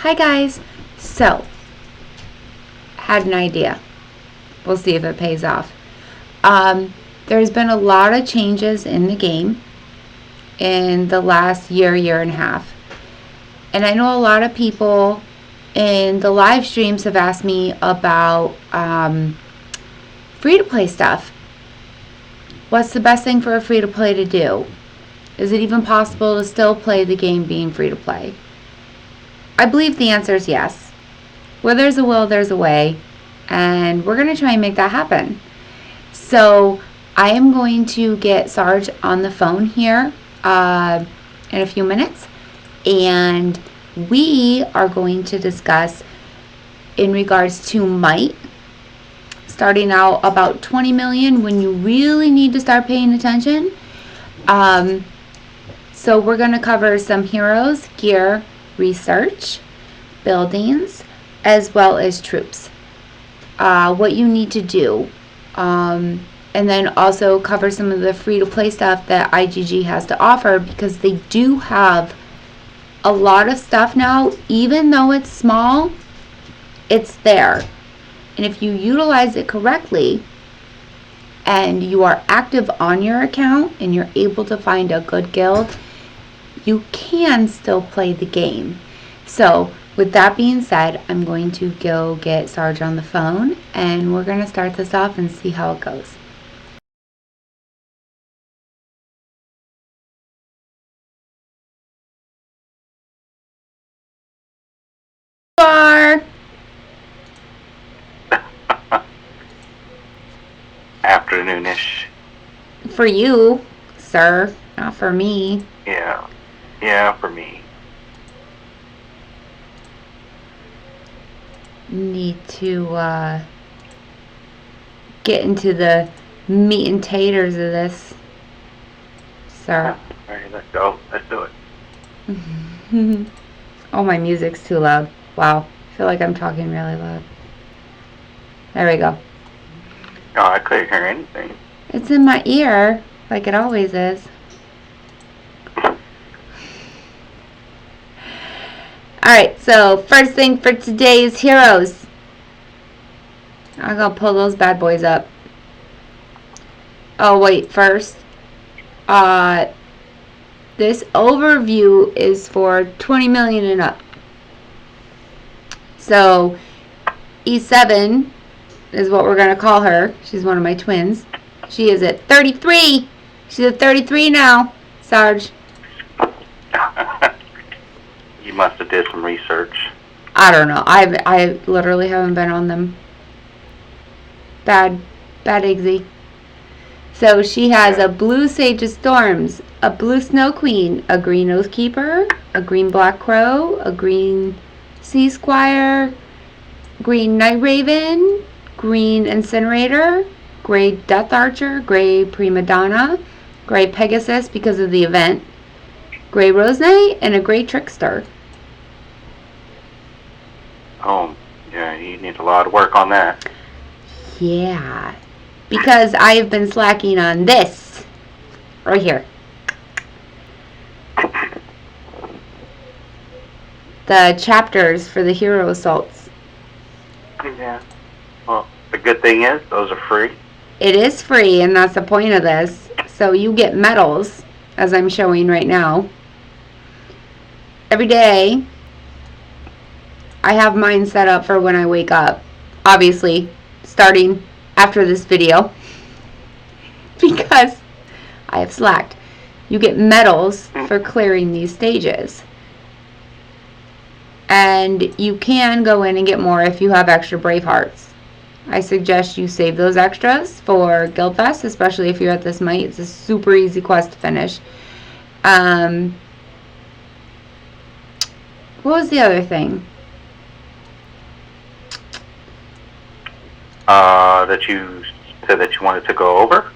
Hi guys. So, had an idea. We'll see if it pays off. There's been a lot of changes in the game in the last year and a half. And I know a lot of people in the live streams have asked me about free-to-play stuff. What's the best thing for a free-to-play to do? Is it even possible to still play the game being free-to-play? I believe the answer is yes. Where there's a will, there's a way. And we're going to try and make that happen. So I am going to get Sarge on the phone here in a few minutes. And we are going to discuss in regards to might, starting out about 20 million when you really need to start paying attention. So we're going to cover some heroes, gear, research, buildings, as well as troops. What you need to do. And then also cover some of the free-to-play stuff that IGG has to offer, because they do have a lot of stuff now. Even though it's small, it's there. And if you utilize it correctly and you are active on your account and you're able to find a good guild, you can still play the game. So with that being said, I'm going to go get Sarge on the phone and we're going to start this off and see how it goes. Afternoonish. For you, sir, not for me. Yeah, for me. Need to get into the meat and taters of this, sir. Alright, let's go. Let's do it. Oh, my music's too loud. Wow, I feel like I'm talking really loud. There we go. Oh, I couldn't hear anything. It's in my ear, like it always is. Alright, so first thing for today is heroes. I'm gonna pull those bad boys up. Oh wait, first, this overview is for 20 million and up. So E7 is what we're gonna call her. She's one of my twins. She is at 33. She's at 33 now, Sarge. You must have did some research. I don't know. I literally haven't been on them. Bad eggsy. So she has a blue Sage of Storms, a blue Snow Queen, a green Oathkeeper, a green Black Crow, a green Sea Squire, green Night Raven, green Incinerator, gray Death Archer, gray Prima Donna, gray Pegasus because of the event, gray Rose Knight, and a gray Trickster. Oh, yeah, you need a lot of work on that. Yeah, because I have been slacking on this right here. The chapters for the hero assaults. Yeah. Well, the good thing is those are free. It is free, and that's the point of this. So you get medals, as I'm showing right now. Every day, I have mine set up for when I wake up. Obviously, starting after this video. Because I have slacked. You get medals for clearing these stages. And you can go in and get more if you have extra Brave Hearts. I suggest you save those extras for Guildfest, especially if you're at this might. It's a super easy quest to finish. What was the other thing? That you said that you wanted to go over?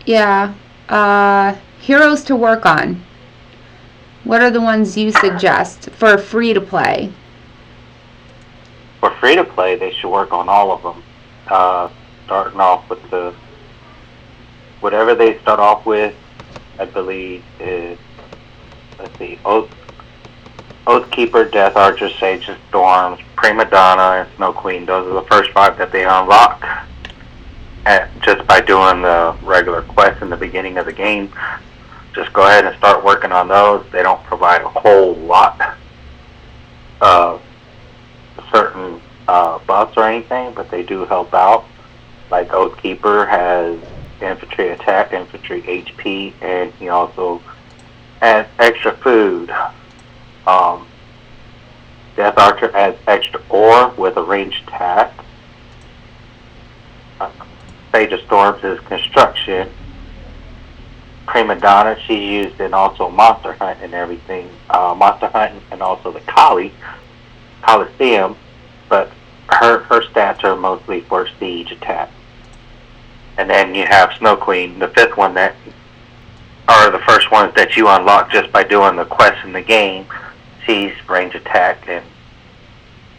Yeah. Heroes to work on. What are the ones you suggest for free to play? For free to play, they should work on all of them. Starting off with whatever they start off with, I believe is, let's see, Oathkeeper, Death Archer, Sage of Storms, Prima Donna, and Snow Queen. Those are the first 5 that they unlock. And just by doing the regular quests in the beginning of the game, just go ahead and start working on those. They don't provide a whole lot of certain buffs or anything, but they do help out. Like Oathkeeper has infantry attack, infantry HP, and he also adds extra food. Death Archer adds extra ore with a ranged attack. Sage of Storms is construction. Prima Donna, she's used in also Monster Hunt and everything. Monster Hunt and also the Coliseum, but her stats are mostly for siege attack. And then you have Snow Queen, the 5th one that are the first ones that you unlock just by doing the quests in the game. She's range attack and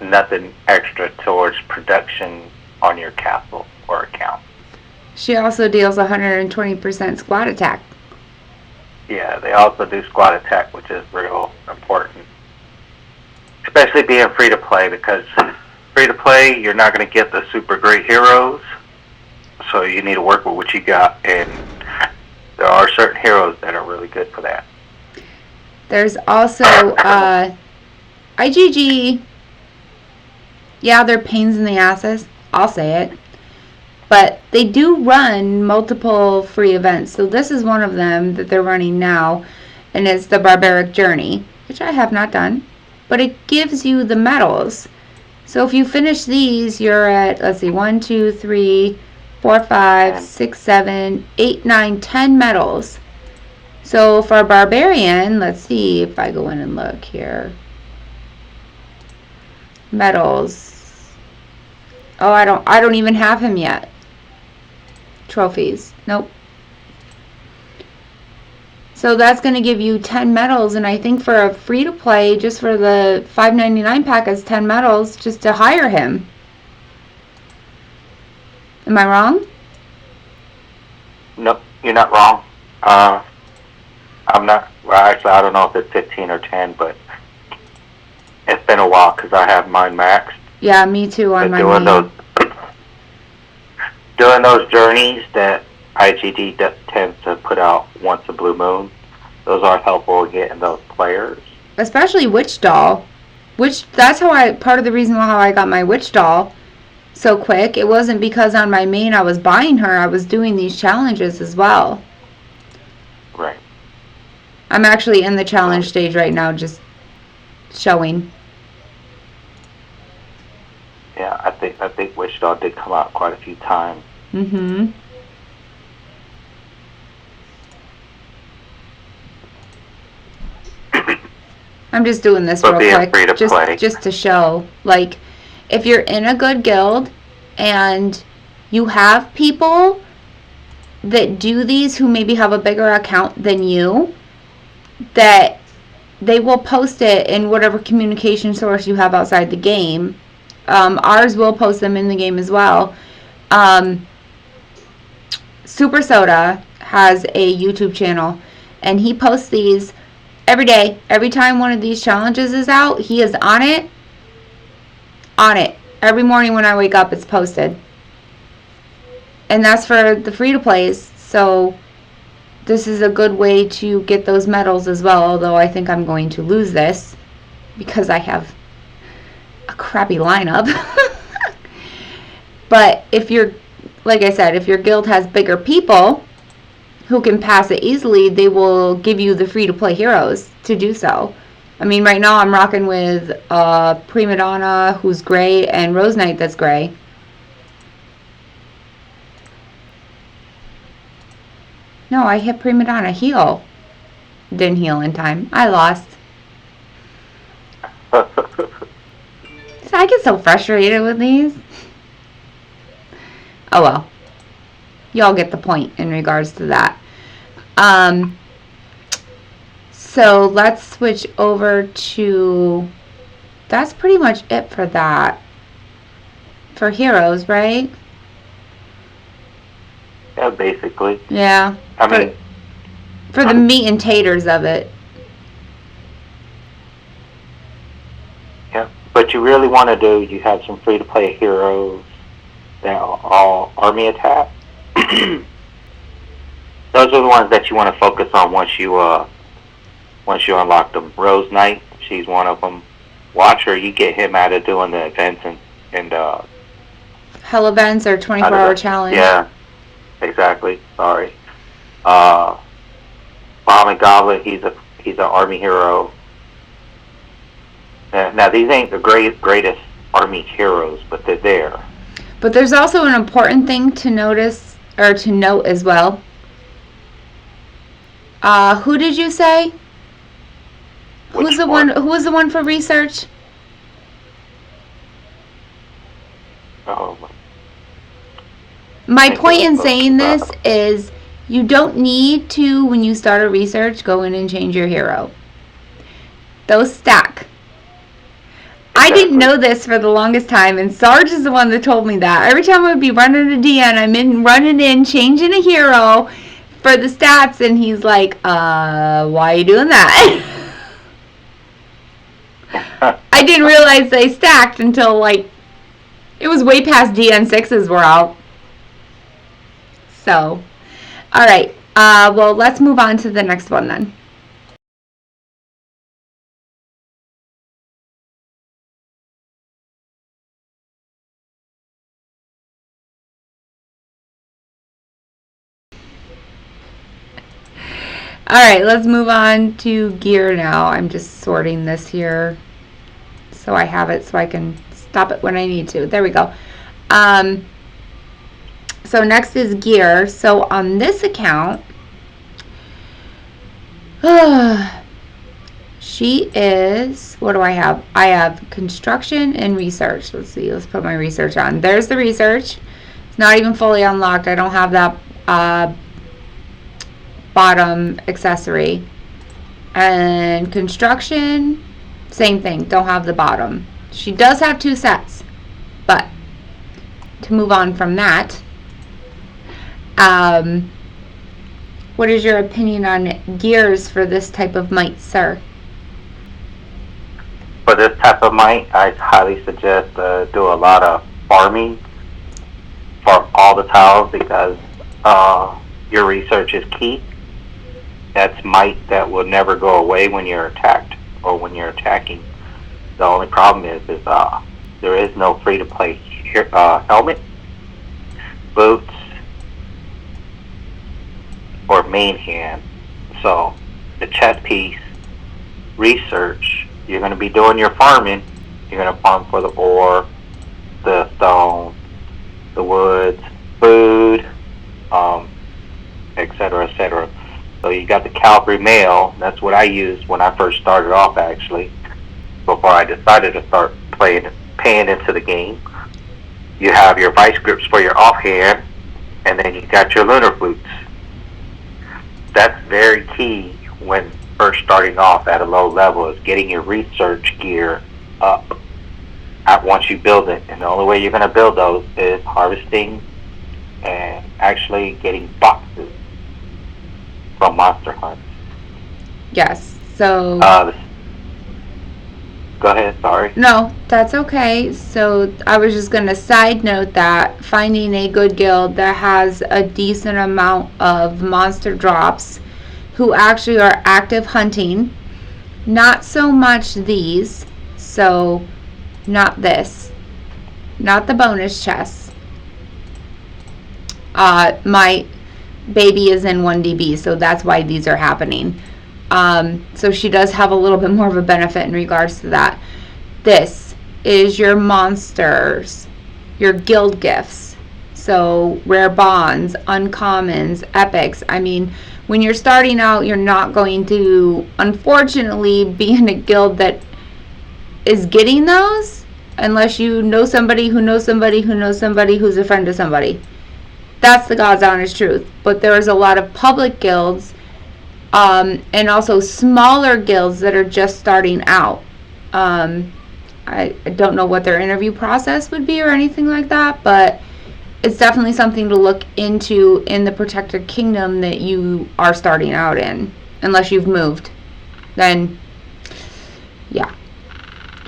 nothing extra towards production on your castle or account. She also deals 120% squad attack. Yeah, they also do squad attack, which is real important. Especially being free to play, because free to play, you're not going to get the super great heroes. So you need to work with what you got, and there are certain heroes that are really good for that. There's also IGG. Yeah, they're pains in the asses. I'll say it. But they do run multiple free events. So this is one of them that they're running now, and it's the Barbaric Journey, which I have not done. But it gives you the medals. So if you finish these, you're at, let's see, 1, 2, 3, 4, 5, 6, 7, 8, 9, 10 medals. So for a barbarian, let's see if I go in and look here. Medals. Oh, I don't even have him yet. Trophies. Nope. So that's going to give you 10 medals, and I think for a free to play, just for the $5.99 pack is 10 medals just to hire him. Am I wrong? Nope, you're not wrong. I'm not. Well, actually, I don't know if it's 15 or 10, but it's been a while because I have mine maxed. Yeah, me too on my main. Doing those journeys that IGD tends to put out once a blue moon, those are helpful in getting those players. Especially Witch Doll. That's part of the reason how I got my Witch Doll so quick. It wasn't because on my main I was buying her, I was doing these challenges as well. Right. I'm actually in the challenge stage right now, just showing. Yeah, I think Witch Doll did come out quite a few times. Mm-hmm. I'm just doing this real quick, just to show. Like, if you're in a good guild and you have people that do these who maybe have a bigger account than you, that they will post it in whatever communication source you have outside the game. Ours will post them in the game as well. Super Soda has a YouTube channel, and he posts these every day. Every time one of these challenges is out, he is on it. Every morning when I wake up, it's posted. And that's for the free-to-plays. So this is a good way to get those medals as well, although I think I'm going to lose this because I have a crappy lineup. But if you're, like I said, if your guild has bigger people who can pass it easily, they will give you the free-to-play heroes to do so. I mean, right now I'm rocking with Prima Donna, who's gray, and Rose Knight, that's gray. No, I hit Prima Donna. Heal. Didn't heal in time. I lost. I get so frustrated with these. Oh well. Y'all get the point in regards to that. So let's switch over to... That's pretty much it for that. For heroes, right? Yeah, basically. Yeah. I mean... For the meat and taters of it. you really want to do, you have some free-to-play heroes that are all army attack. Those are the ones that you want to focus on once you unlock them. Rose Knight, she's one of them. Watch her. You get him out of doing the events and Hell events or 24-hour challenge. Yeah, exactly. Sorry. Bomb and Goblet, he's an army hero. Now these ain't the greatest army heroes, but they're there. But there's also an important thing to notice or to note as well. Who did you say? Who's the one? Who was the one for research? Oh. My point in saying this is you don't need to, when you start a research, go in and change your hero. Those stack. I didn't know this for the longest time, and Sarge is the one that told me that. Every time I would be running a DN, I'm running in, changing a hero for the stats, and he's like, why are you doing that? I didn't realize they stacked until, like, it was way past DN6s were out. So, alright, well, let's move on to the next one then. Alright, let's move on to gear now. I'm just sorting this here so I have it so I can stop it when I need to. There we go. So next is gear. So on this account, she is, what do I have? I have construction and research. Let's see, let's put my research on. There's the research. It's not even fully unlocked. I don't have that bottom accessory. And construction, same thing, don't have the bottom. She does have 2 sets, but to move on from that, what is your opinion on gears for this type of might, sir? For this type of might, I highly suggest do a lot of farming for all the tiles because your research is key. That's might that will never go away when you're attacked or when you're attacking. The only problem is there is no free-to-play helmet, boots, or main hand. So the chest piece, research, you're going to be doing your farming. You're going to farm for the ore, the stone, the woods, food, etc., etc. So you got the cavalry mail. That's what I used when I first started off, actually, before I decided to start paying into the game. You have your vice grips for your offhand, and then you got your lunar flutes. That's very key when first starting off at a low level, is getting your research gear up once you build it. And the only way you're going to build those is harvesting and actually getting boxes from monster hunts. Yes, so go ahead, sorry. No, that's okay. So I was just going to side note that finding a good guild that has a decent amount of monster drops who actually are active hunting, not so much these, so not this, not the bonus chests. My baby is in 1DB, so that's why these are happening. So she does have a little bit more of a benefit in regards to that. This is your monsters, your guild gifts. So rare bonds, uncommons, epics. I mean, when you're starting out, you're not going to, unfortunately, be in a guild that is getting those unless you know somebody who knows somebody who knows somebody who's a friend of somebody. That's the God's honest truth. But there's a lot of public guilds and also smaller guilds that are just starting out. I don't know what their interview process would be or anything like that, but it's definitely something to look into in the Protected Kingdom that you are starting out in. Unless you've moved. Then, yeah,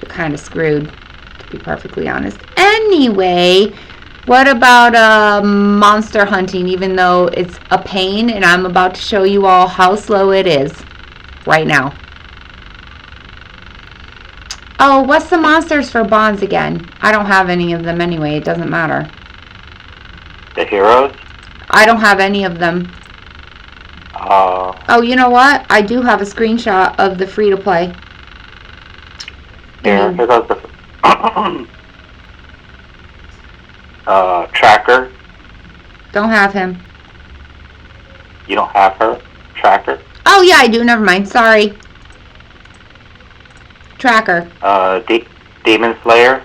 you're kind of screwed. to be perfectly honest. Anyway, what about monster hunting, even though it's a pain, and I'm about to show you all how slow it is right now. Oh, what's the monsters for bonds again? I don't have any of them anyway. It doesn't matter. The heroes? I don't have any of them. Oh, you know what? I do have a screenshot of the free-to-play. Here goes the Tracker. Don't have him. You don't have her? Tracker? Oh, yeah, I do. Never mind. Sorry. Tracker. Demon Slayer?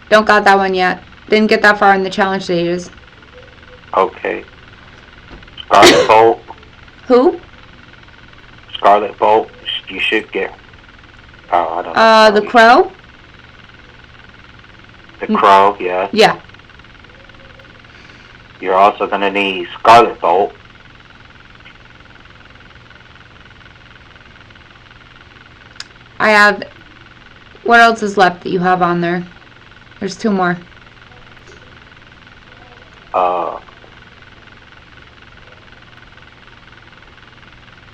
Don't got that one yet. Didn't get that far in the challenge stages. Okay. Scarlet Bolt? Who? Scarlet Bolt. You should get... Oh, I don't know. The Crow? The Crow, yes. Yeah. You're also going to need Scarlet Bolt. I have... What else is left that you have on there? There's 2 more.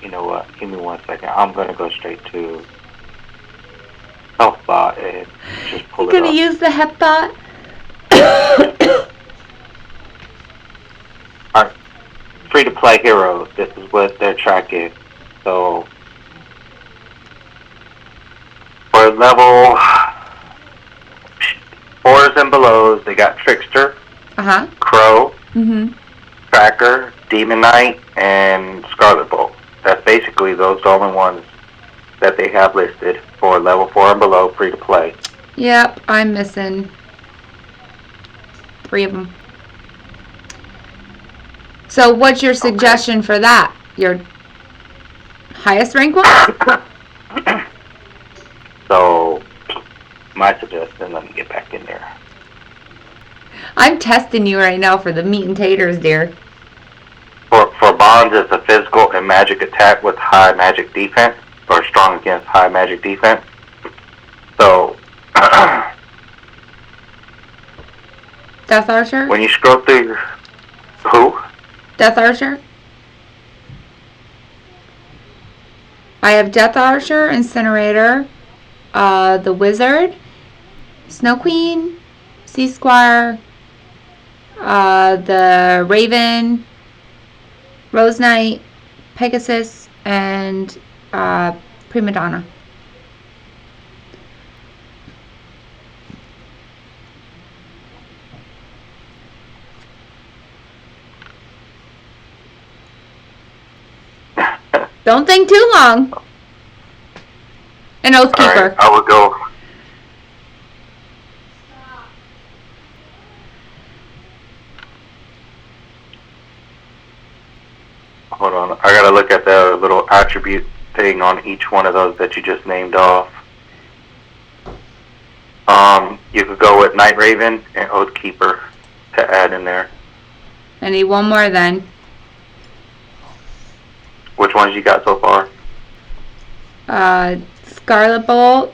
You know what? Give me 1 second. I'm going to go straight to HealthBot and just pull it up. You're going to use the HepBot? Alright. Free-to-play heroes. This is what their track is. So, for level 4s and belows, they got Trickster, Crow, Tracker, Demon Knight, and Scarlet Bolt. That's basically those the only ones that they have listed for level 4 and below free to play. Yep, I'm missing 3 of them. So what's your suggestion for that? Your highest rank one? So, my suggestion, let me get back in there. I'm testing you right now for the meat and taters, dear. For bonds, it's a physical and magic attack with high magic defense, or strong against high magic defense. So, Death Archer? when you scroll through your... Who? Death Archer? I have Death Archer, Incinerator, the Wizard, Snow Queen, Sea Squire, the Raven, Rose Knight, Pegasus, and Prima Donna. Don't think too long. An Oathkeeper. All right, I will go. Hold on, I gotta look at the little attribute thing on each one of those that you just named off. You could go with Night Raven and Oathkeeper to add in there. I need one more then. Which ones you got so far? Scarlet Bolt,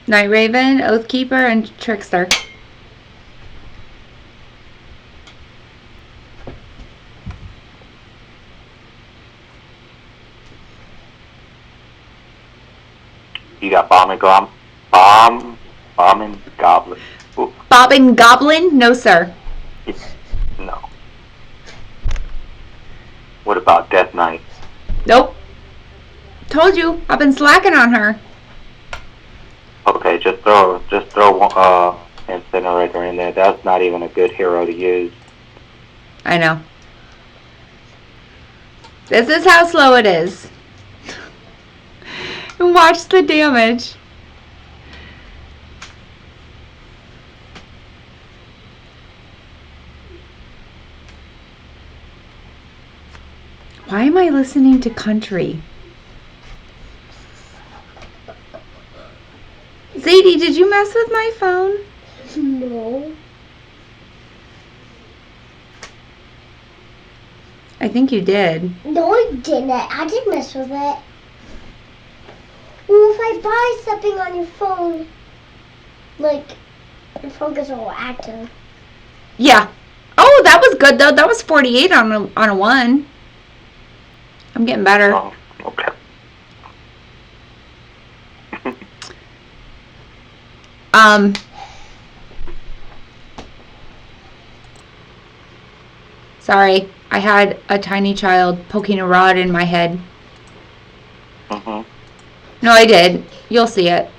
Night Raven, Oathkeeper, and Trickster. You got Bomb and Goblin. Ooh. Bobbin Goblin? No, sir. No. What about Death Knight? Nope. Told you, I've been slacking on her. Okay, just throw Incinerator in there. That's not even a good hero to use. I know. This is how slow it is. And watch the damage. Why am I listening to country? Zadie, did you mess with my phone? No. I think you did. No, I didn't. I didn't mess with it. Well, if I buy something on your phone, like, focus all active. Yeah. Oh, that was good though. That was 48 on a 1. I'm getting better. Oh, okay. Sorry, I had a tiny child poking a rod in my head. Mhm. No, I did. You'll see it.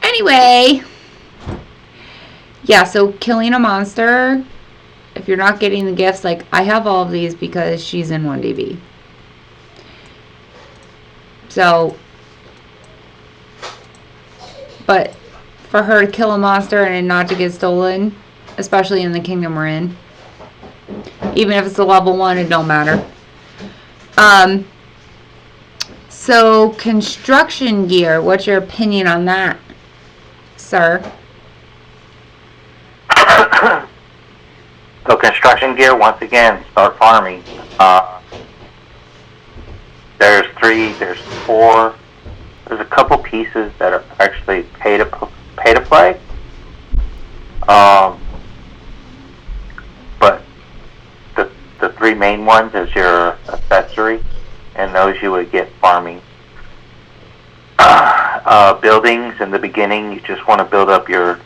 Anyway. Yeah, so killing a monster, if you're not getting the gifts, like I have all of these because she's in 1DB. So, but for her to kill a monster and not to get stolen, especially in the kingdom we're in, even if it's a level 1, it don't matter. So construction gear, what's your opinion on that, sir? So construction gear, once again, start farming. There's 3, there's 4. There's a couple pieces that are actually pay to play. But the 3 main ones is your accessory, and those you would get farming. Buildings in the beginning, you just want to build up your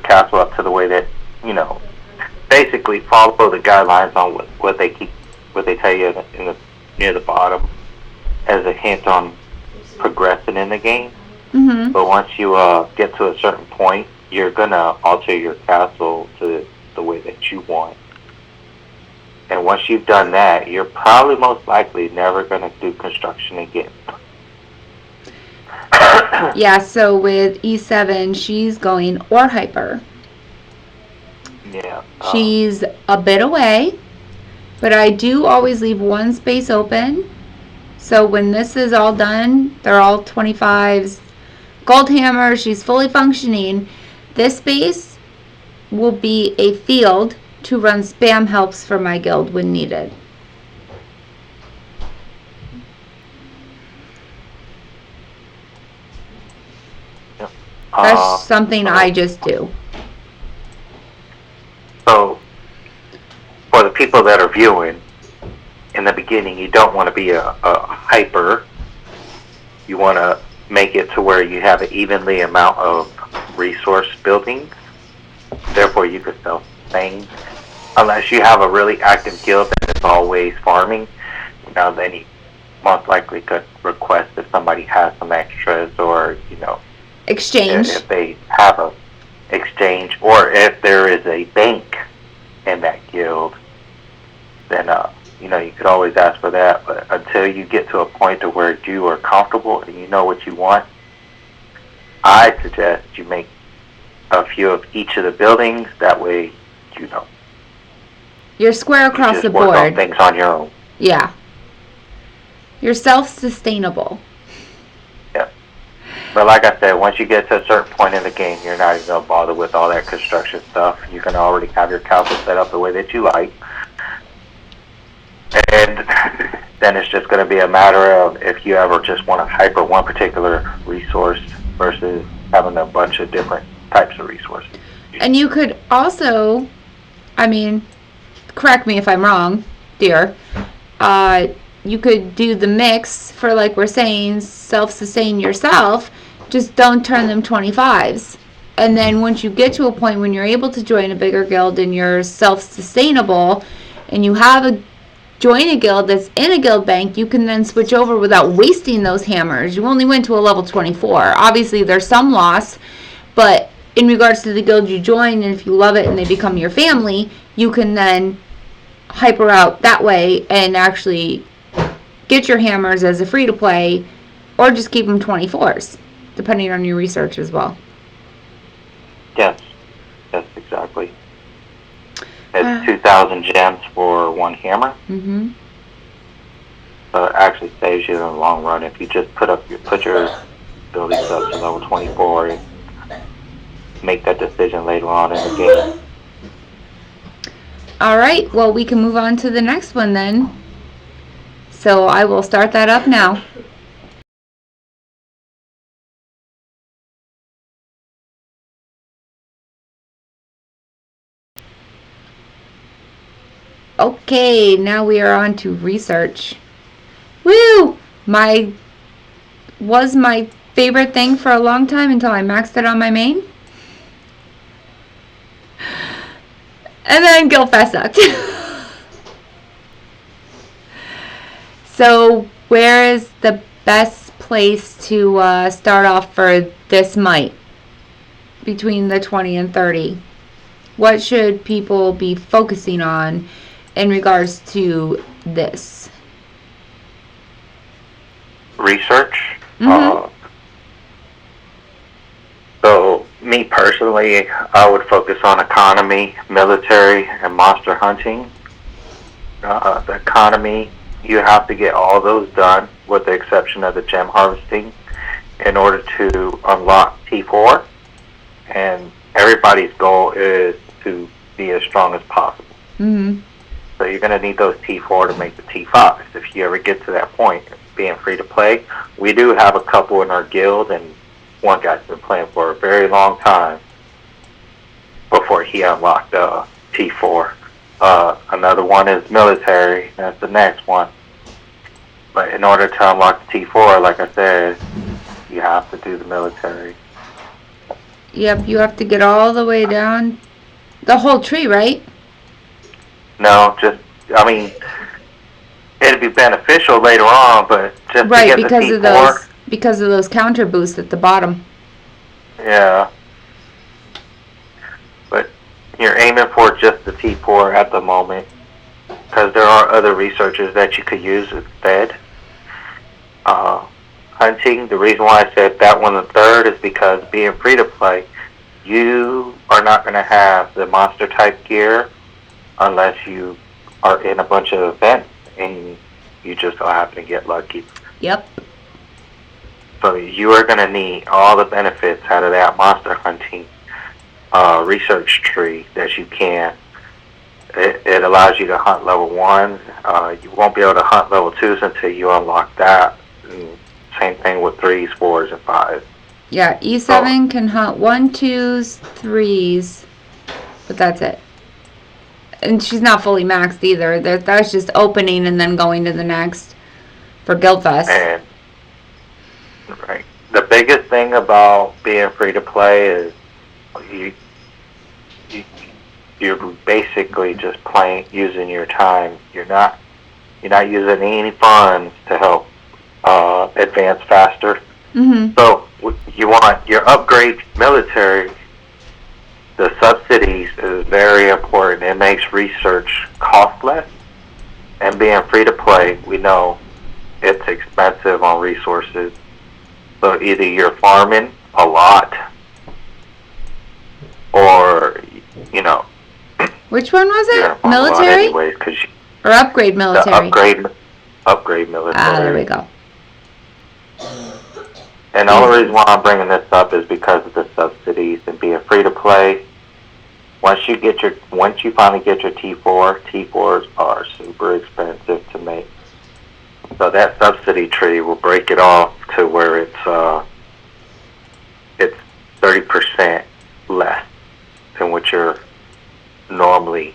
castle up to the way that, basically follow the guidelines on what they tell you in the near the bottom as a hint on progressing in the game. Mm-hmm. But once you get to a certain point, you're gonna alter your castle to the way that you want. And once you've done that, you're probably most likely never gonna do construction again. Yeah, so with E7, she's going or hyper. Yeah. She's a bit away, but I do always leave one space open. So when this is all done, they're all 25s. Gold hammer, she's fully functioning. This space will be a field to run spam helps for my guild when needed. That's something I just do. So, for the people that are viewing, in the beginning, you don't want to be a hyper. You want to make it to where you have an evenly amount of resource buildings. Therefore, you could sell things. Unless you have a really active guild that is always farming, then you most likely could request if somebody has some extras, or exchange. If they have a exchange, or if there is a bank in that guild, then you could always ask for that. But until you get to a point to where you are comfortable and you know what you want, I suggest you make a few of each of the buildings. That way, you're square across you just the work board. on things on your own. Yeah. You're self-sustainable. Yeah. But like I said, once you get to a certain point in the game, you're not even going to bother with all that construction stuff. You can already have your castle set up the way that you like. And then it's just going to be a matter of if you ever just want to hyper one particular resource versus having a bunch of different types of resources. And you could also, correct me if I'm wrong, dear, you could do the mix for, like we're saying, self-sustain yourself. Just don't turn them 25s. And then once you get to a point when you're able to join a bigger guild and you're self-sustainable and you have join a guild that's in a guild bank, you can then switch over without wasting those hammers. You only went to a level 24. Obviously, there's some loss, but in regards to the guild you join, and if you love it and they become your family, you can then hyper out that way and actually get your hammers as a free-to-play, or just keep them 24s, depending on your research as well. Yes, exactly. It's 2,000 gems for one hammer. Mm-hmm. So it actually saves you in the long run if you just put your buildings up to level 24 and make that decision later on in the game. All right, well, we can move on to the next one then. So I will start that up now. Okay, now we are on to research. Woo! Was my favorite thing for a long time until I maxed it on my main. And then Guildfest sucked. So, where is the best place to start off for this might? Between the 20 and 30? What should people be focusing on in regards to this? Research. Mm-hmm. So, me personally, I would focus on economy, military, and monster hunting. The economy, you have to get all those done, with the exception of the gem harvesting, in order to unlock T4. And everybody's goal is to be as strong as possible. Mm-hmm. So you're going to need those T4 to make the T5s. If you ever get to that point, being free to play, we do have a couple in our guild, and one guy's been playing for a very long time before he unlocked T4. Another one is military. That's the next one. But in order to unlock the T4, like I said, you have to do the military. Yep, you have to get all the way down the whole tree, right? No, it'd be beneficial later on, but just right, to get the T4. Because of those counter boosts at the bottom. Yeah. But you're aiming for just the T4 at the moment, because there are other researchers that you could use instead. Hunting, the reason why I said that one the third is because being free to play, you are not going to have the monster type gear unless you are in a bunch of events and you just so happen to get lucky. Yep. So you are going to need all the benefits out of that monster hunting research tree that you can. It allows you to hunt level 1. You won't be able to hunt level 2s until you unlock that. And same thing with 3s, 4s, and 5s. Yeah, E7 can hunt 1, 2s, 3s, but that's it. And she's not fully maxed either. That's just opening and then going to the next for Guildfest. And right, the biggest thing about being free to play is you're basically just playing, using your time. You're not using any funds to help advance faster. Mm-hmm. So you want your upgrade military. The subsidies is very important. It makes research costless, and being free to play, we know it's expensive on resources. So either you're farming a lot, or which one was it? Military? Anyways, or upgrade military? The upgrade military. Ah, there we go. And the only reason why I'm bringing this up is because of the subsidies and being free to play. Once you finally get your T4, T4s are super expensive to make. So that subsidy tree will break it off to where it's 30% less than what you're normally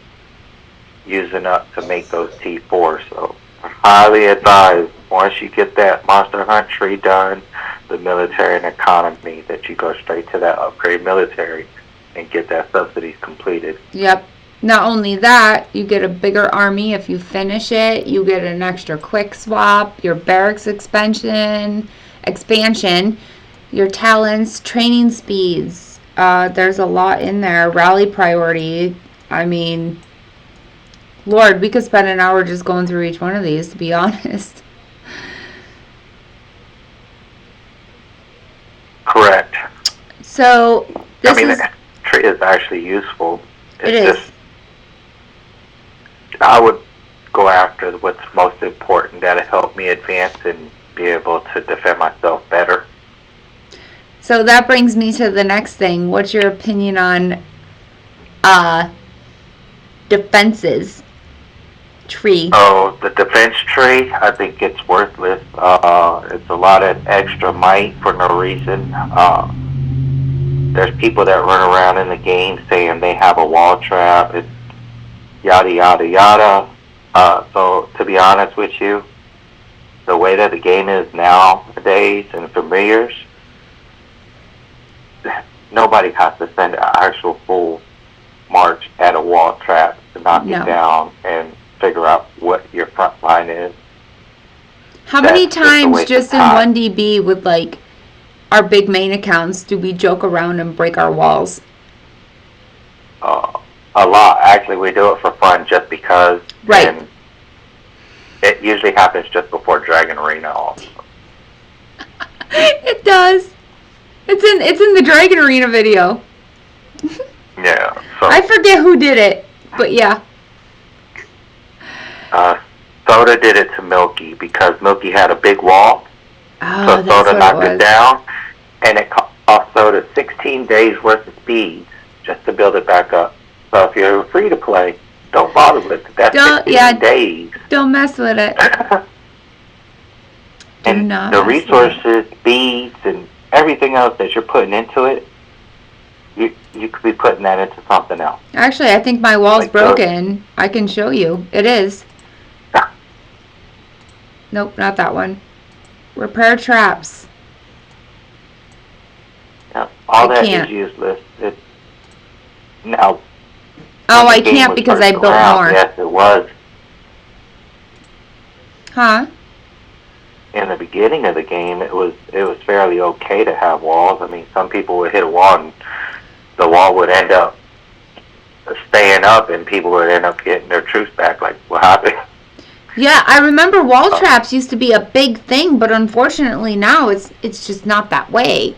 using up to make those T4s. So I highly advise, once you get that monster hunt tree done, the military and economy, that you go straight to that upgrade military and get that subsidies completed. Yep. Not only that, you get a bigger army if you finish it. You get an extra quick swap, your barracks expansion, your talents, training speeds. There's a lot in there. Rally priority. I mean, Lord, we could spend an hour just going through each one of these, to be honest. Correct. So, the tree is actually useful. It is. I would go after what's most important. That'll help me advance and be able to defend myself better. So that brings me to the next thing. What's your opinion on defenses tree? Oh, the defense tree, I think it's worthless. It's a lot of extra might for no reason. There's people that run around in the game saying they have a wall trap. It's yada, yada, yada. So to be honest with you, the way that the game is nowadays and familiars, nobody has to send an actual full march at a wall trap to knock No. it down and figure out what your front line is. How That's many just a times waste just of in time. 1DB with like our big main accounts do we joke around and break our walls? A lot. Actually, we do it for fun just because. Right. And it usually happens just before Dragon Arena also. It does. It's in the Dragon Arena video. Yeah. So I forget who did it, but yeah. Soda did it to Milky because Milky had a big wall. Oh, So that's Soda what knocked it it was. down, and it cost Soda 16 days worth of speed just to build it back up. So if you're free to play, don't bother with it. That's 16 days. Don't mess with it. Do And not the mess with it. resources, speeds, and everything else that you're putting into it, you could be putting that into something else. Actually, I think my wall's Like broken. I can show you. It is. Nope, not that one. Repair traps. Yeah, all I that can't. is useless. Now, Oh, when I the game can't was because first I built around, more. yes, it was. Huh? In the beginning of the game, it was fairly okay to have walls. I mean, some people would hit a wall and the wall would end up staying up, and people would end up getting their troops back. Like, what happened? Yeah, I remember wall traps used to be a big thing, but unfortunately now it's just not that way.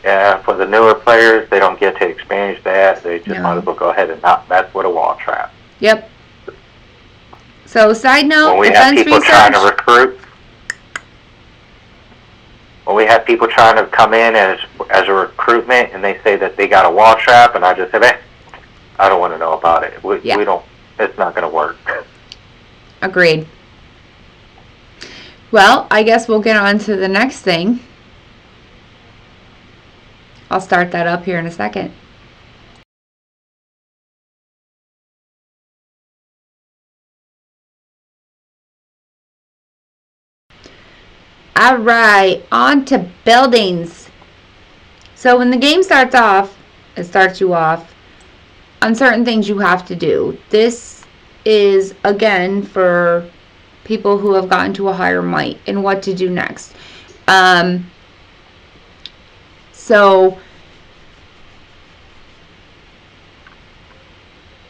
Yeah, for the newer players, they don't get to experience that. They just No. might as well go ahead and not mess with a wall trap. Yep. So, side note, When we have defense people trying to research. recruit, when we have people trying to come in as a recruitment, and they say that they got a wall trap, and I just say, man, I don't want to know about it. We don't. It's not going to work. Agreed. Well, I guess we'll get on to the next thing. I'll start that up here in a second. All right, on to buildings. So when the game starts off, it starts you off on certain things you have to do. This is, again, for people who have gotten to a higher might and what to do next. So,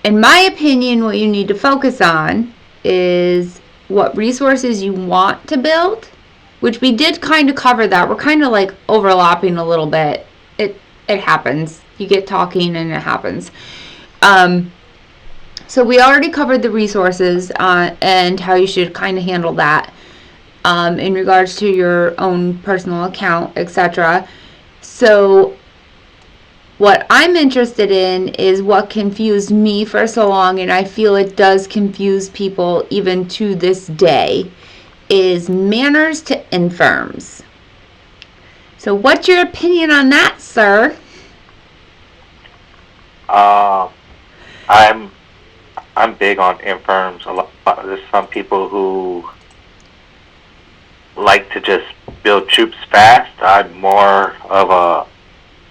in my opinion, what you need to focus on is what resources you want to build, which we did kind of cover that. We're kind of like overlapping a little bit. It happens. You get talking and it happens. So we already covered the resources and how you should kind of handle that in regards to your own personal account, etc. So what I'm interested in is what confused me for so long, and I feel it does confuse people even to this day, is manners to infirms. So what's your opinion on that, sir? I'm big on infirms. There's some people who like to just build troops fast. I'm more of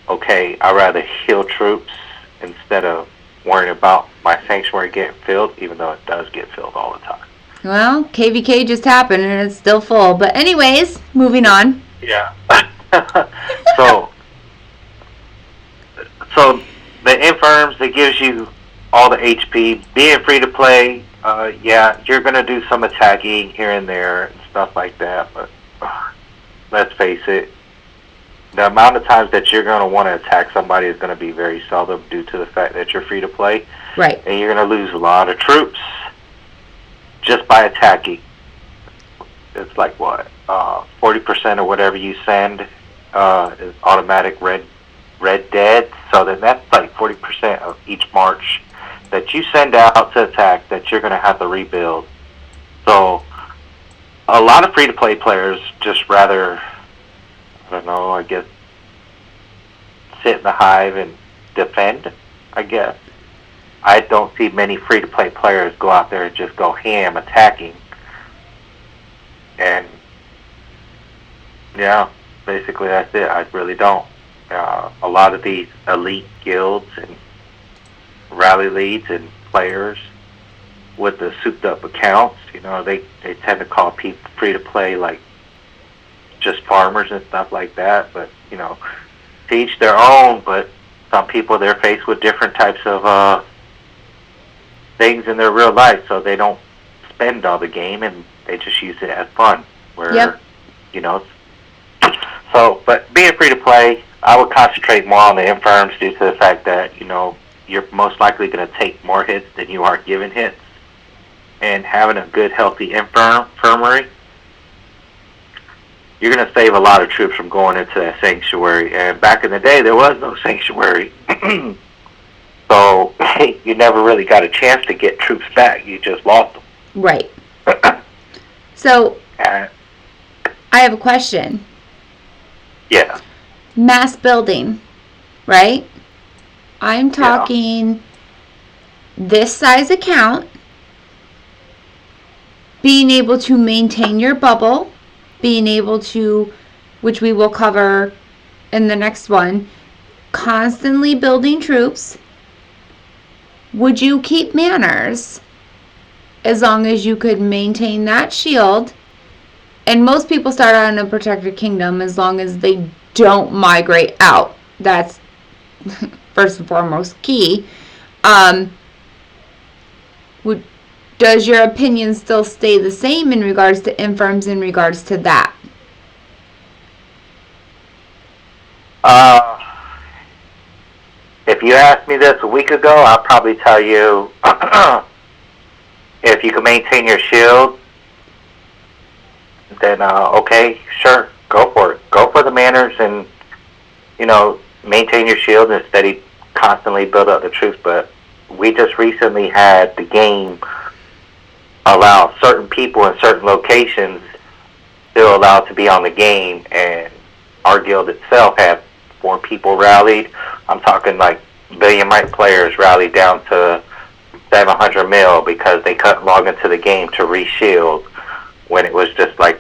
I'd rather heal troops instead of worrying about my sanctuary getting filled, even though it does get filled all the time. Well, KVK just happened and it's still full. But anyways, moving on. Yeah. So the infirms, that gives you all the HP. Being free to play, you're going to do some attacking here and there and stuff like that, but let's face it, the amount of times that you're going to want to attack somebody is going to be very seldom due to the fact that you're free to play. Right. And you're going to lose a lot of troops just by attacking. It's like what? 40% of whatever you send is automatic red dead. So then that's like 40% of each march that you send out to attack that you're going to have to rebuild. So a lot of free-to-play players just rather, I don't know, I guess, sit in the hive and defend, I guess. I don't see many free-to-play players go out there and just go ham attacking. And yeah, basically that's it. I really don't. A lot of these elite guilds and rally leads and players with the souped-up accounts, they tend to call people free-to-play like just farmers and stuff like that. But to each their own. But some people, they're faced with different types of things in their real life, so they don't spend all the game and they just use it as fun. Where, Yep. So, but being free to play, I would concentrate more on the infirms due to the fact that you're most likely going to take more hits than you are giving hits, and having a good, healthy infirmary, you're going to save a lot of troops from going into that sanctuary. And back in the day, there was no sanctuary. So you never really got a chance to get troops back. You just lost them. Right. So, I have a question. Yeah. Mass building, right? I'm talking this size account, being able to maintain your bubble, being able to, which we will cover in the next one, constantly building troops. Would you keep manners as long as you could maintain that shield? And most people start out in a protected kingdom as long as they don't migrate out. That's first and foremost key. Does your opinion still stay the same in regards to infirms in regards to that? If you asked me this a week ago, I'd probably tell you if you can maintain your shield, then okay, sure, go for it. Go for the manners and maintain your shield and constantly build up the troops. But we just recently had the game allow certain people in certain locations still allowed to be on the game, and our guild itself had 4 people rallied. I'm talking like billion might players rallied down to 700 mil because they couldn't log into the game to reshield when it was just like,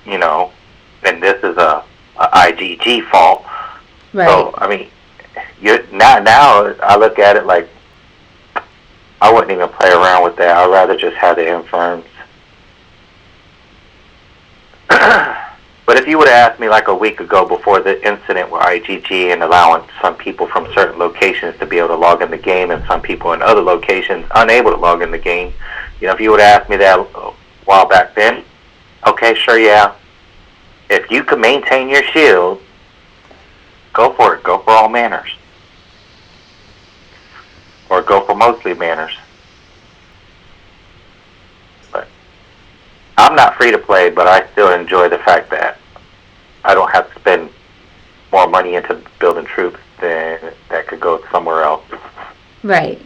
and this is a IGG fault. Right. So I mean, now I look at it like I wouldn't even play around with that. I'd rather just have the infirms. But if you would have asked me like a week ago before the incident with IGG and allowing some people from certain locations to be able to log in the game and some people in other locations unable to log in the game, if you would have asked me that a while back then, okay, sure, yeah. If you can maintain your shield, go for it. Go for all manners. Or go for mostly manners. But I'm not free to play, but I still enjoy the fact that I don't have to spend more money into building troops than that could go somewhere else. Right.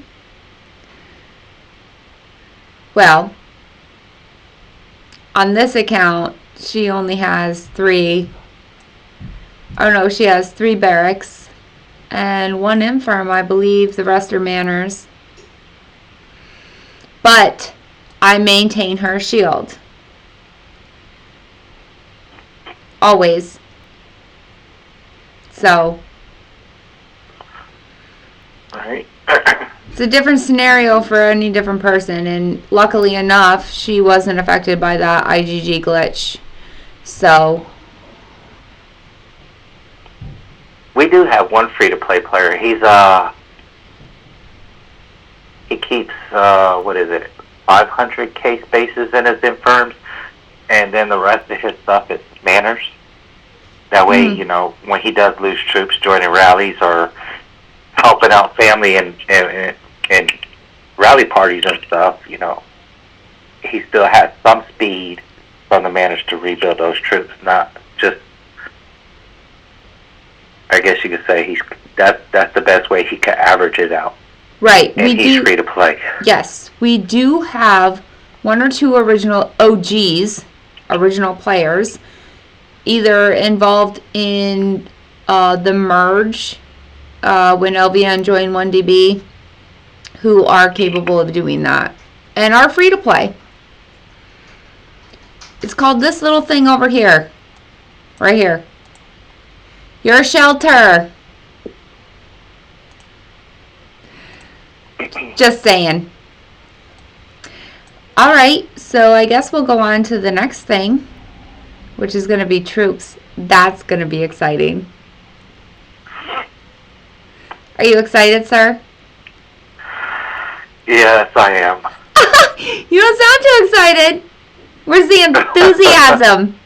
Well, on this account, she only has 3. Oh no, she has 3 barracks and 1 infirm, I believe. The rest are manners. But I maintain her shield. Always. So. Right. It's a different scenario for any different person, and luckily enough, she wasn't affected by that IGG glitch. So. We do have one free-to-play player. He keeps, 500k spaces in his infirms, and then the rest of his stuff is manners. That way, when he does lose troops joining rallies or helping out family and rally parties and stuff, he still has some speed from the manners to rebuild those troops, not just, I guess you could say that's the best way he can average it out. Right. And he's free to play. Yes. We do have 1 or 2 original OGs, original players, either involved in the merge when LVN joined 1DB, who are capable of doing that and are free to play. It's called this little thing over here. Right here. Your shelter. Just saying. Alright, so I guess we'll go on to the next thing, which is going to be troops. That's going to be exciting. Are you excited, sir? Yes, I am. You don't sound too excited. Where's the enthusiasm?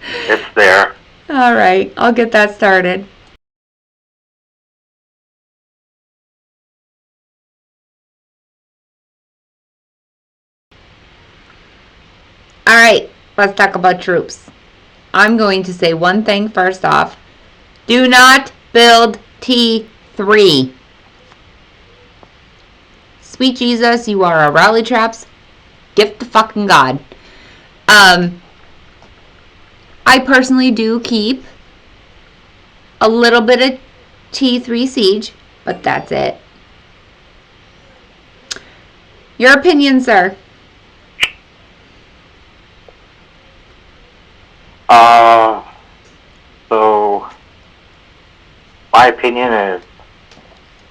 It's there. Alright, I'll get that started. Alright, let's talk about troops. I'm going to say one thing first off. Do not build T3. Sweet Jesus, you are a rally traps gift to fucking God. I personally do keep a little bit of T3 siege, but that's it. Your opinion, sir? So my opinion is,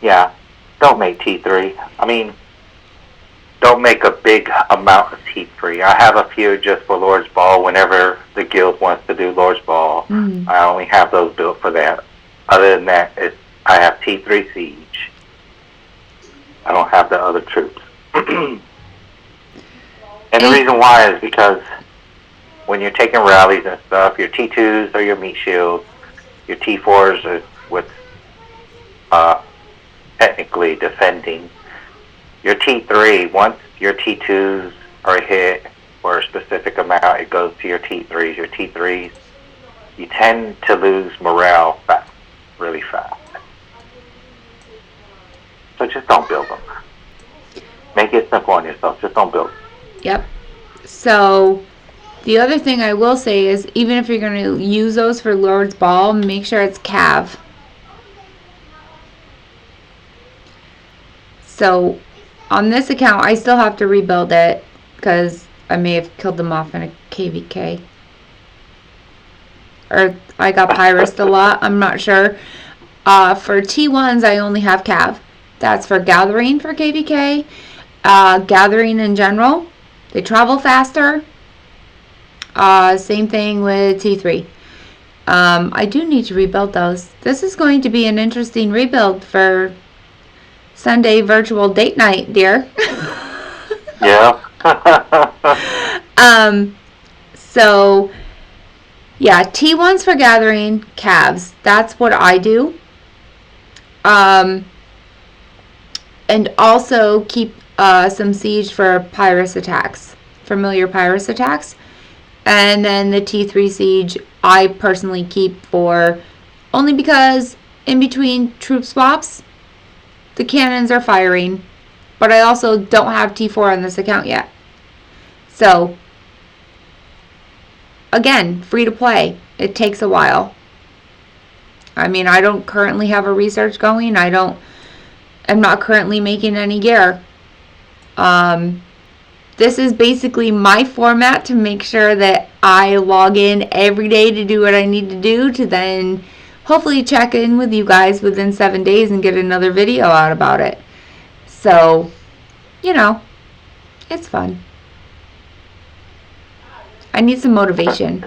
yeah, don't make T3. I mean, don't make a big amount of T3. I have a few just for Lord's Ball whenever the guild wants to do Lord's Ball. I only have those built for that. Other than that, I have T3 Siege. I don't have the other troops. And the reason why is because when you're taking rallies and stuff, your T2s are your meat shields, your T4s are what's technically defending. Your T3, once your T2s are hit for a specific amount, it goes to your T3s. Your T3s, you tend to lose morale fast, really fast. So just don't build them. Make it simple on yourself. Just don't build them. Yep. So the other thing I will say is, even if you're going to use those for Lord's Ball, make sure it's Cav. So on this account, I still have to rebuild it because I may have killed them off in a KVK. Or I got Pyrused a lot. I'm not sure. For T1s, I only have Cav. That's for gathering for KVK. Gathering in general. They travel faster. Same thing with T3. I do need to rebuild those. This is going to be an interesting rebuild for Sunday virtual date night, dear. Yeah. So yeah, T1s for gathering, Cavs. That's what I do. And also keep some siege for Pyrus attacks, familiar Pyrus attacks. And then the T3 siege I personally keep for only because in between troop swaps, the cannons are firing, but I also don't have T4 on this account yet. So, again, free to play. It takes a while. I mean, I don't currently have a research going. I'm not currently making any gear. This is basically my format to make sure that I log in every day to do what I need to do to then hopefully check in with you guys within 7 days and get another video out about it. So, you know, it's fun. I need some motivation.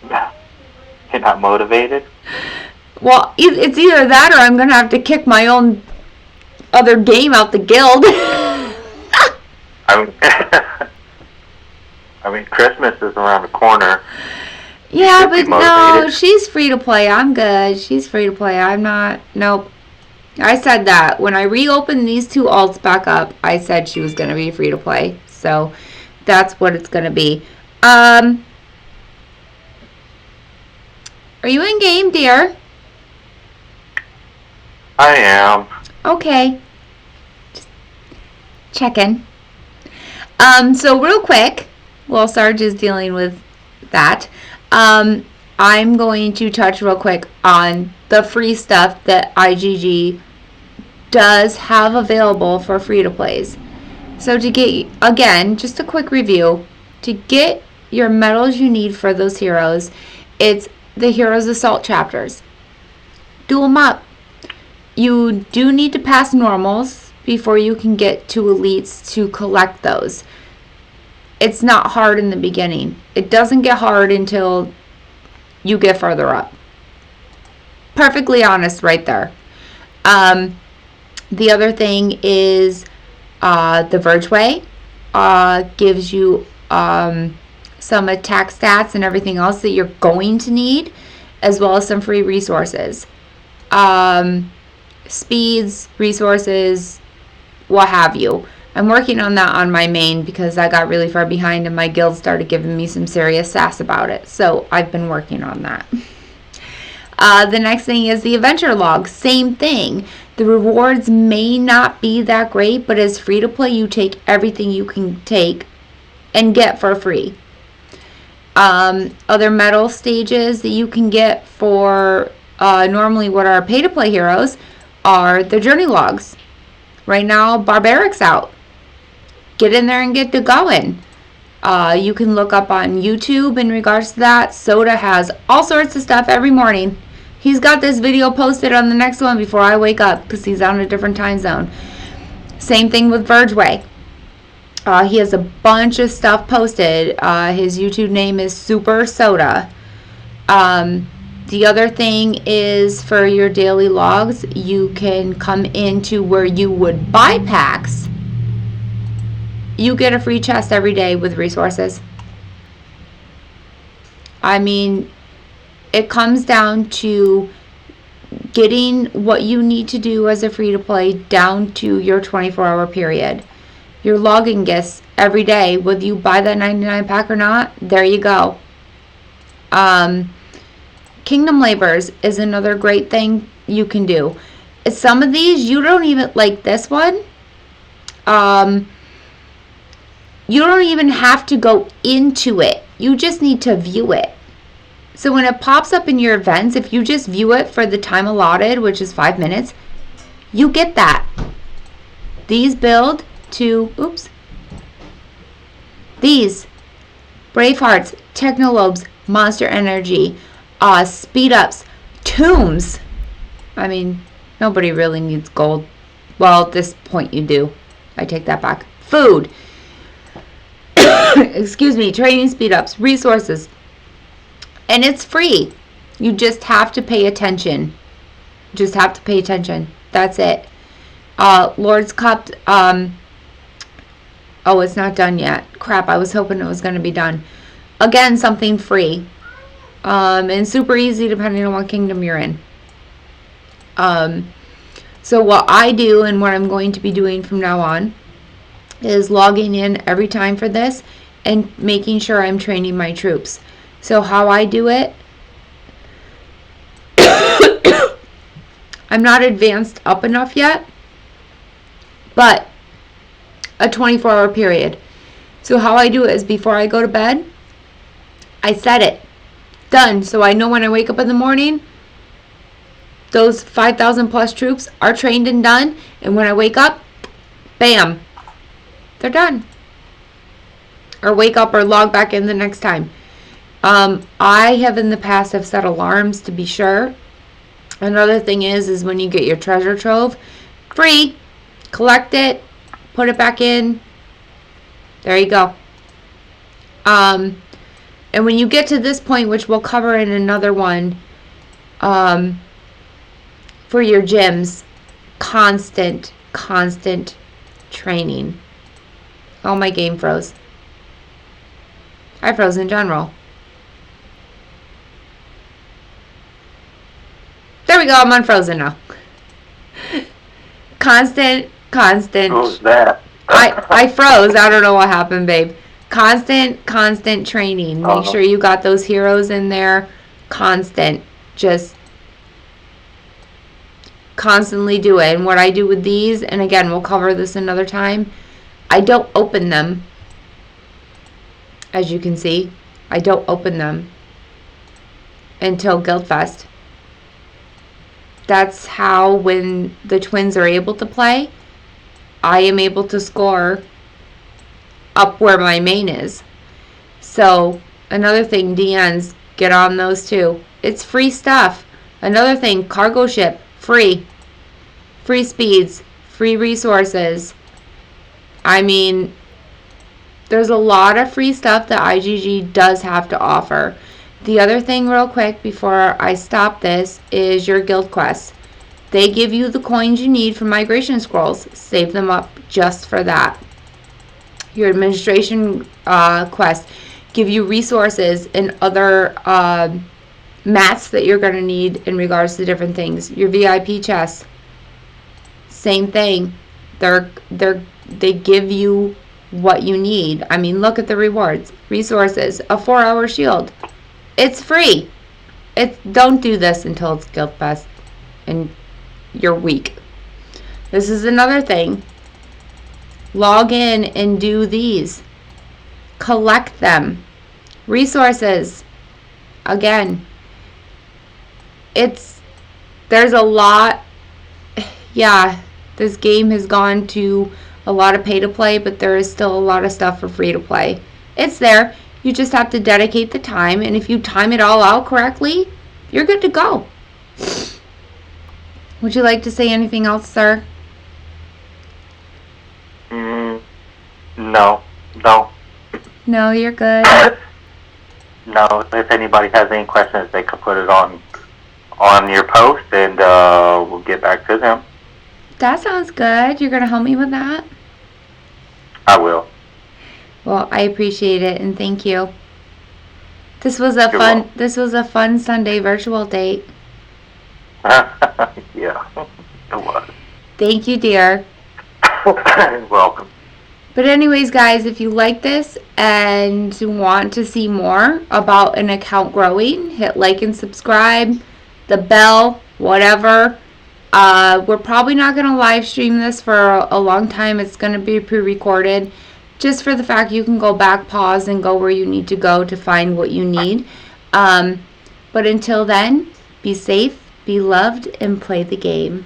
You're not motivated? Well, it's either that or I'm going to have to kick my own other game out the guild. I mean, Christmas is around the corner. Yeah, but no, she's free to play. I'm good. She's free to play. I'm not. Nope. I said that. When I reopened these two alts back up, I said she was going to be free to play. So that's what it's going to be. Are you in game, dear? I am. Okay. Just checking. So real quick, while Sarge is dealing with that, I'm going to touch real quick on the free stuff that IGG does have available for free-to-plays. So to get, again, just a quick review, to get your medals you need for those heroes, it's the Heroes Assault chapters. Do them up. You do need to pass normals before you can get to elites to collect those. It's not hard in the beginning. It doesn't get hard until you get further up. Perfectly honest right there. The other thing is the Verge Way gives you some attack stats and everything else that you're going to need, as well as some free resources. Speeds, resources, what have you. I'm working on that on my main because I got really far behind and my guild started giving me some serious sass about it. So I've been working on that. The next thing is the adventure log. Same thing. The rewards may not be that great, but as free to play, you take everything you can take and get for free. Other medal stages that you can get for normally what are pay to play heroes are the journey logs. Right now, Barbaric's out. Get in there and get to going. You can look up on YouTube in regards to that. Soda has all sorts of stuff every morning. He's got this video posted on the next one before I wake up because he's on a different time zone. Same thing with Verge Way. He has a bunch of stuff posted. His YouTube name is Super Soda. The other thing is for your daily logs, you can come into where you would buy packs. You get a free chest every day with resources. I mean, it comes down to getting what you need to do as a free-to-play down to your 24-hour period. Your login gifts every day, whether you buy that 99 pack or not, there you go. Kingdom Labors is another great thing you can do. Some of these, you don't even, like this one, you don't even have to go into it. You just need to view it. So when it pops up in your events, if you just view it for the time allotted, which is 5 minutes, you get that. These build to, these Bravehearts, Technolobes, Monster Energy, Speed Ups, Tombs. I mean, nobody really needs gold. Well, at this point you do. I take that back. Food. Excuse me. Training speed ups. Resources. And it's free. You just have to pay attention. Just have to pay attention. That's it. Lord's Cup. Oh, it's not done yet. Crap, I was hoping it was going to be done. Again, something free. And super easy depending on what kingdom you're in. So what I do and what I'm going to be doing from now on is logging in every time for this and making sure I'm training my troops. So how I do it, I'm not advanced up enough yet, but a 24-hour period. So how I do it is before I go to bed, I set it. Done. So I know when I wake up in the morning, those 5,000 plus troops are trained and done. And when I wake up, bam, they're done. Or wake up or log back in the next time. I have in the past have set alarms to be sure. Another thing is when you get your treasure trove, free, collect it, put it back in. There you go. And when you get to this point, which we'll cover in another one, for your gyms, constant training. Oh, my game froze. I froze in general. There we go, I'm unfrozen now. Constant. Who's that? I froze. I don't know what happened, babe. Constant training. Make sure you got those heroes in there. Constant. Just constantly do it. And what I do with these, and again, we'll cover this another time, I don't open them. As you can see, I don't open them until Guildfest. that's how, when the twins are able to play, I am able to score up where my main is. So another thing, DNs, get on those too. It's free stuff. Another thing, cargo ship, free. Free speeds, free resources. I mean, there's a lot of free stuff that IGG does have to offer. The other thing, real quick, before I stop this, is your guild quests. They give you the coins you need for migration scrolls. Save them up just for that. Your administration quests give you resources and other mats that you're going to need in regards to different things. Your VIP chests, same thing. They give you what you need. I mean, look at the rewards. Resources, a 4-hour shield. It's free. Don't do this until it's Guild Fest and you're weak. This is another thing. Log in and do these. Collect them. Resources. Again, there's a lot. Yeah, this game has gone to a lot of pay to play, but there is still a lot of stuff for free to play. It's there. You just have to dedicate the time, and if you time it all out correctly, you're good to go. Would you like to say anything else, sir? No. No, you're good. No, if anybody has any questions, they could put it on your post, and we'll get back to them. That sounds good. You're going to help me with that? I will. Well, I appreciate it, and thank you. This was a fun Sunday virtual date. Yeah, it was. Thank you, dear. You're welcome. But anyways, guys, if you like this and want to see more about an account growing, hit like and subscribe, the bell, whatever. We're probably not going to live stream this for a long time. It's going to be pre-recorded, just for the fact you can go back, pause, and go where you need to go to find what you need. But until then, be safe, be loved, and play the game.